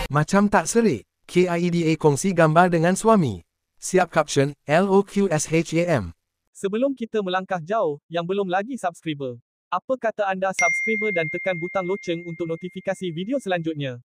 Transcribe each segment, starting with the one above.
Macam tak serik. KIEDA kongsi gambar dengan suami. Siap caption, LOQSHAM. Sebelum kita melangkah jauh, yang belum lagi subscriber, apa kata anda subscriber dan tekan butang loceng untuk notifikasi video selanjutnya?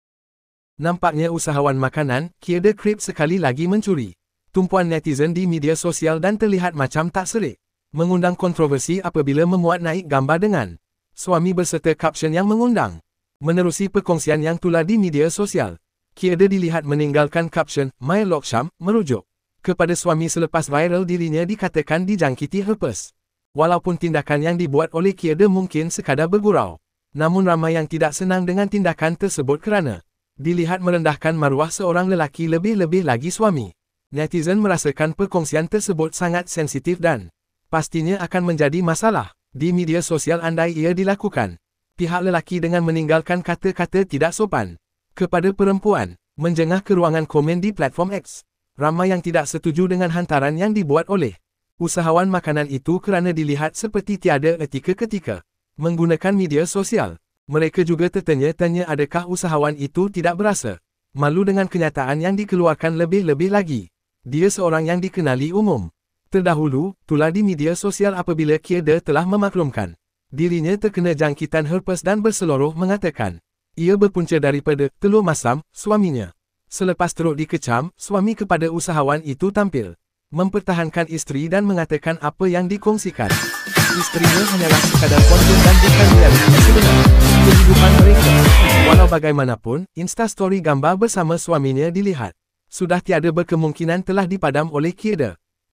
Nampaknya usahawan makanan, Kierda Kripes sekali lagi mencuri. Tumpuan netizen di media sosial dan terlihat macam tak serik. Mengundang kontroversi apabila memuat naik gambar dengan suami berserta caption yang mengundang. Menerusi perkongsian yang tular di media sosial, Kierda dilihat meninggalkan caption, My Loksham, merujuk kepada suami selepas viral dirinya dikatakan dijangkiti herpes. Walaupun tindakan yang dibuat oleh Kierda mungkin sekadar bergurau, namun ramai yang tidak senang dengan tindakan tersebut kerana dilihat merendahkan maruah seorang lelaki, lebih-lebih lagi suami. Netizen merasakan perkongsian tersebut sangat sensitif dan pastinya akan menjadi masalah di media sosial andai ia dilakukan pihak lelaki dengan meninggalkan kata-kata tidak sopan kepada perempuan. Menjengah ke ruangan komen di platform X, ramai yang tidak setuju dengan hantaran yang dibuat oleh usahawan makanan itu kerana dilihat seperti tiada etika ketika menggunakan media sosial. Mereka juga tertanya-tanya adakah usahawan itu tidak berasa malu dengan kenyataan yang dikeluarkan, lebih-lebih lagi dia seorang yang dikenali umum. Terdahulu, tular di media sosial apabila Kierda telah memaklumkan dirinya terkena jangkitan herpes dan berseluruh mengatakan ia berpunca daripada telur masam suaminya. Selepas teruk dikecam, suami kepada usahawan itu tampil mempertahankan isteri dan mengatakan apa yang dikongsikan isterinya hanyalah sekadar konten dan bukan realiti sebenar kehidupan mereka. Walau bagaimanapun, Instastory gambar bersama suaminya dilihat sudah tiada berkemungkinan telah dipadam oleh Kierda.